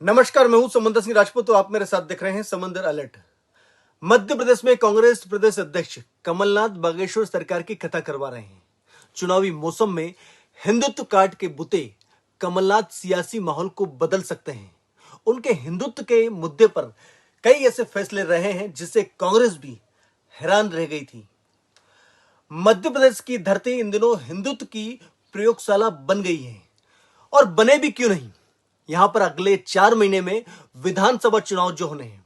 नमस्कार, मैं हूं समंदर सिंह राजपूत। तो आप मेरे साथ देख रहे हैं समंदर अलर्ट। मध्य प्रदेश में कांग्रेस प्रदेश अध्यक्ष कमलनाथ बागेश्वर सरकार की कथा करवा रहे हैं। चुनावी मौसम में हिंदुत्व काट के बुते कमलनाथ सियासी माहौल को बदल सकते हैं। उनके हिंदुत्व के मुद्दे पर कई ऐसे फैसले रहे हैं जिससे कांग्रेस भी हैरान रह गई थी। मध्य प्रदेश की धरती इन दिनों हिंदुत्व की प्रयोगशाला बन गई है, और बने भी क्यों नहीं। यहां पर अगले 4 महीने में विधानसभा चुनाव जो होने हैं,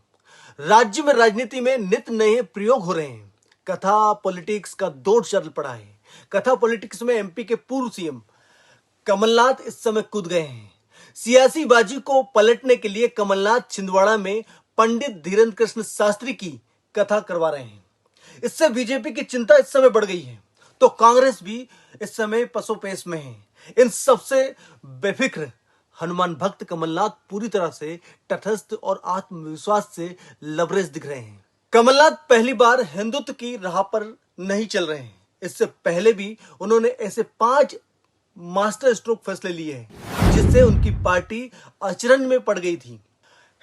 राज्य में राजनीति में नित नए प्रयोग हो रहे हैं। कथा पॉलिटिक्स का दौर चल पड़ा है। कथा पॉलिटिक्स में एमपी के पूर्व सीएम कमलनाथ इस समय कूद गए हैं। सियासी बाजी को पलटने के लिए कमलनाथ छिंदवाड़ा में पंडित धीरेन्द्र कृष्ण शास्त्री की कथा करवा रहे हैं। इससे बीजेपी की चिंता इस समय बढ़ गई है, तो कांग्रेस भी इस समय पसोपेश में है। इन सबसे बेफिक्र हनुमान भक्त कमलनाथ पूरी तरह से तटस्थ और आत्मविश्वास से लबरेज दिख रहे हैं। कमलनाथ पहली बार हिंदुत्व की राह पर नहीं चल रहे हैं। इससे पहले भी उन्होंने ऐसे 5 मास्टर स्ट्रोक फैसले लिए हैं जिससे उनकी पार्टी अचरज में पड़ गई थी।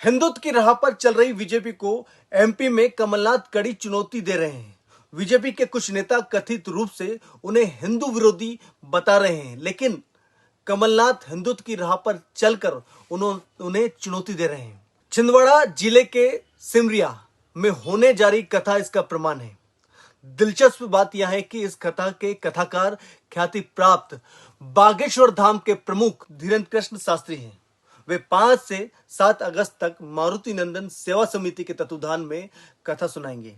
हिंदुत्व की राह पर चल रही बीजेपी को एमपी में कमलनाथ कड़ी चुनौती दे रहे हैं। बीजेपी के कुछ नेता कथित रूप से उन्हें हिंदू विरोधी बता रहे हैं, लेकिन कमलनाथ हिंदुत्व की राह पर चलकर उन्हें चुनौती दे रहे हैं। छिंदवाड़ा जिले के सिमरिया में होने जा रही कथा इसका प्रमाण है। दिलचस्प बात यह है कि इस कथा के कथाकार ख्याति प्राप्त बागेश्वर धाम के प्रमुख धीरेन्द्र कृष्ण शास्त्री हैं। वे 5 से 7 अगस्त तक मारुति नंदन सेवा समिति के तत्वाधान में कथा सुनाएंगे।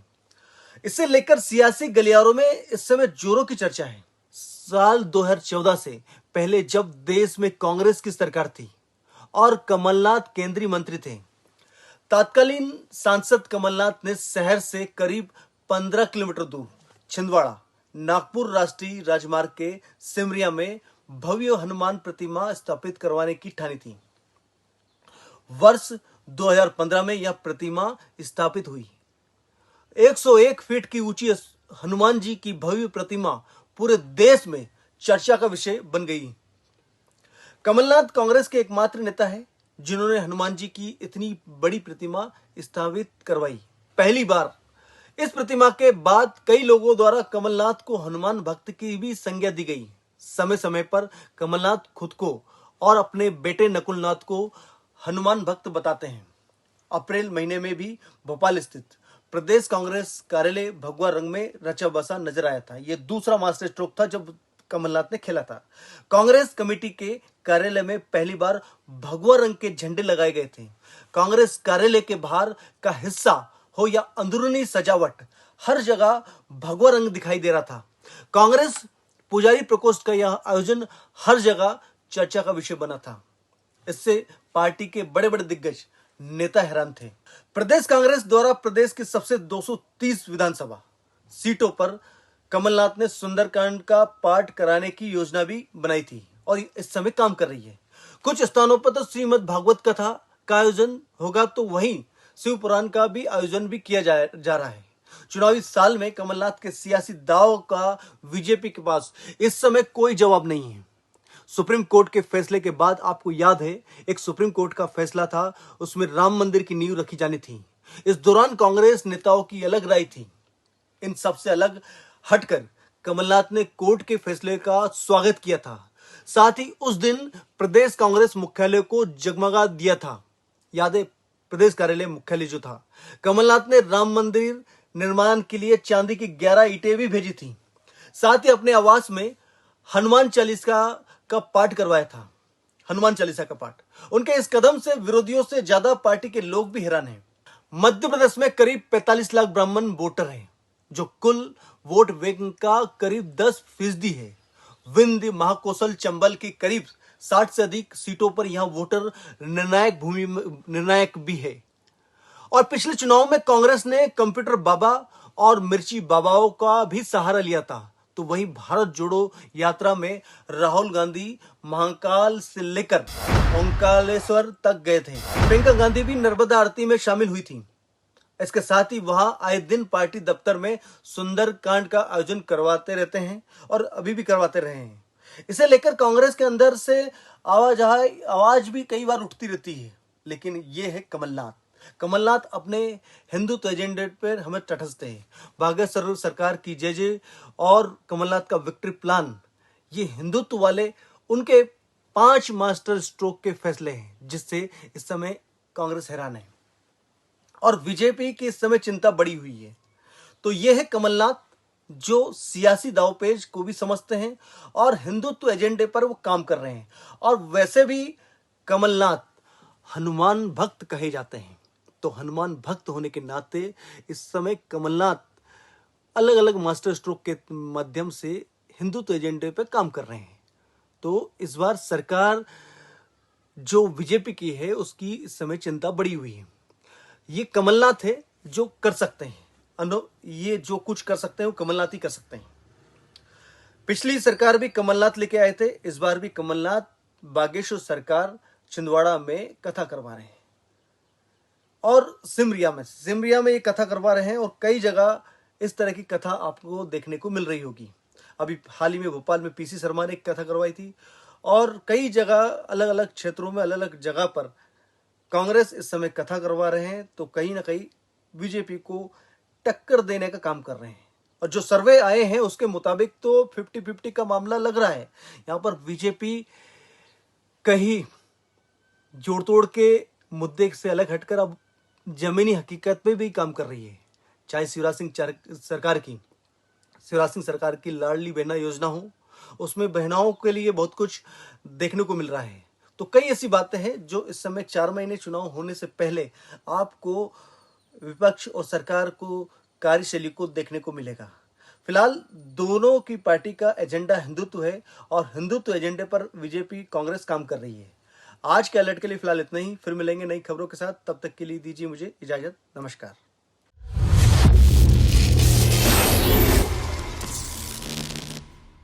इसे लेकर सियासी गलियारों में इस समय जोरों की चर्चा है। साल 2014 से पहले जब देश में कांग्रेस की सरकार थी और कमलनाथ केंद्रीय मंत्री थे, तत्कालीन सांसद कमलनाथ ने शहर से करीब 15 किलोमीटर दूर छिंदवाड़ा नागपुर राष्ट्रीय राजमार्ग के सिमरिया में भव्य हनुमान प्रतिमा स्थापित करवाने की ठानी थी। वर्ष 2015 में यह प्रतिमा स्थापित हुई। 101 फीट की ऊंची हनुमान जी की भव्य प्रतिमा पूरे देश में चर्चा का विषय बन गई। कमलनाथ कांग्रेस के एकमात्र नेता हैं जिन्होंने हनुमान जी की इतनी बड़ी प्रतिमा स्थापित करवाई। पहली बार इस प्रतिमा के बाद कई लोगों द्वारा कमलनाथ को हनुमान भक्त की भी संज्ञा दी गई। समय समय पर कमलनाथ खुद को और अपने बेटे नकुलनाथ को हनुमान भक्त बताते हैं। अप्रैल महीने में भी भोपाल स्थित प्रदेश कांग्रेस कार्यालय भगवा रंग में रचा बसा नजर आया था। यह दूसरा मास्टर स्ट्रोक था जब कमलनाथ ने खेला था। कांग्रेस कमेटी के कार्यालय में पहली बार भगवा रंग के झंडे लगाए गए थे। कांग्रेस कार्यालय के बाहर का हिस्सा हो या अंदरूनी सजावट, हर जगह भगवा रंग दिखाई दे रहा था। कांग्रेस पुजारी प्रकोष्ठ का यह आयोजन हर जगह चर्चा का विषय बना था। इससे पार्टी के बड़े बड़े दिग्गज नेता हैरान थे। प्रदेश कांग्रेस द्वारा प्रदेश की सबसे 230 विधानसभा सीटों पर कमलनाथ ने सुंदरकांड का पाठ कराने की योजना भी बनाई थी और इस समय काम कर रही है। कुछ स्थानों पर तो श्रीमद् भागवत कथा का आयोजन होगा, तो वहीं शिव पुराण का भी आयोजन भी किया जा रहा है। चुनावी साल में कमलनाथ के सियासी दाव का बीजेपी के पास इस समय कोई जवाब नहीं है। सुप्रीम कोर्ट के फैसले के बाद आपको याद है, एक सुप्रीम कोर्ट का फैसला था, उसमें राम मंदिर की नींव रखी जानी थी। इस दौरान कांग्रेस नेताओं की अलग राय थी। इन सबसे अलग हटकर कमलनाथ ने कोर्ट के फैसले का स्वागत किया था। साथ ही उस दिन प्रदेश कांग्रेस मुख्यालय को जगमगा दिया था। याद है, प्रदेश कार्यालय मुख्यालय जो था, कमलनाथ ने राम मंदिर निर्माण के लिए चांदी की 11 ईंटें भी भेजी थी। साथ ही अपने आवास में हनुमान चालीसा का पाठ करवाया था। हनुमान चालीसा का पाठ। उनके इस कदम से विरोधियों से ज्यादा पार्टी के लोग भी हैरान हैं। मध्य प्रदेश में करीब 45 लाख ब्राह्मण वोटर हैं, जो कुल वोट बैंक का करीब 10% है। विंध्य, महाकौशल, चंबल की करीब 60 से अधिक सीटों पर यहां वोटर निर्णायक भी है। और पिछले चुनाव में कांग्रेस ने कंप्यूटर बाबा और मिर्ची बाबाओं का भी सहारा लिया था। तो वहीं भारत जोड़ो यात्रा में राहुल गांधी महाकाल से लेकर ओंकालेश्वर तक गए थे। प्रियंका गांधी भी नर्मदा आरती में शामिल हुई थी। इसके साथ ही वहां आए दिन पार्टी दफ्तर में सुंदरकांड का आयोजन करवाते रहते हैं और अभी भी करवाते रहे हैं। इसे लेकर कांग्रेस के अंदर से आवाज भी कई बार उठती रहती है। लेकिन ये है कमलनाथ। कमलनाथ अपने हिंदुत्व एजेंडे पर हमें तटस्थते हैं। बागेश्वर सरकार की जय जय और कमलनाथ का विक्ट्री प्लान, ये हिंदुत्व वाले उनके 5 मास्टर स्ट्रोक के फैसले हैं, जिससे इस समय कांग्रेस हैरान है और बीजेपी की इस समय चिंता बढ़ी हुई है। तो यह है कमलनाथ, जो सियासी दांवपेच को भी समझते हैं और हिंदुत्व एजेंडे पर वो काम कर रहे हैं। और वैसे भी कमलनाथ हनुमान भक्त कहे जाते हैं। तो हनुमान भक्त होने के नाते इस समय कमलनाथ अलग अलग मास्टर स्ट्रोक के माध्यम से हिंदुत्व एजेंडे पर काम कर रहे हैं। तो इस बार सरकार जो बीजेपी की है उसकी इस समय चिंता बढ़ी हुई है। ये कमलनाथ है जो कर सकते हैं, ये जो कुछ कर सकते हैं वो कमलनाथ ही कर सकते हैं। पिछली सरकार भी कमलनाथ लेके आए थे, इस बार भी कमलनाथ बागेश्वर सरकार छिंदवाड़ा में कथा करवा रहे हैं और सिमरिया में ये कथा करवा रहे हैं और कई जगह इस तरह की कथा आपको देखने को मिल रही होगी। अभी हाल ही में भोपाल में पीसी शर्मा ने एक कथा करवाई थी और कई जगह अलग अलग क्षेत्रों में अलग अलग जगह पर कांग्रेस इस समय कथा करवा रहे हैं। तो कहीं ना कहीं बीजेपी को टक्कर देने का काम कर रहे हैं और जो सर्वे आए हैं उसके मुताबिक तो 50-50 का मामला लग रहा है। यहां पर बीजेपी कहीं जोड़ तोड़ के मुद्दे से अलग हटकर अब जमीनी हकीकत पे भी काम कर रही है। चाहे शिवराज सिंह सरकार की लाडली बहना योजना हो, उसमें बहनाओं के लिए बहुत कुछ देखने को मिल रहा है। तो कई ऐसी बातें हैं जो इस समय 4 महीने चुनाव होने से पहले आपको विपक्ष और सरकार को कार्यशैली को देखने को मिलेगा। फिलहाल दोनों की पार्टी का एजेंडा हिंदुत्व है और हिंदुत्व एजेंडे पर बीजेपी कांग्रेस काम कर रही है। आज के अलर्ट के लिए फिलहाल इतना ही, फिर मिलेंगे नई खबरों के साथ। तब तक के लिए दीजिए मुझे इजाजत। नमस्कार।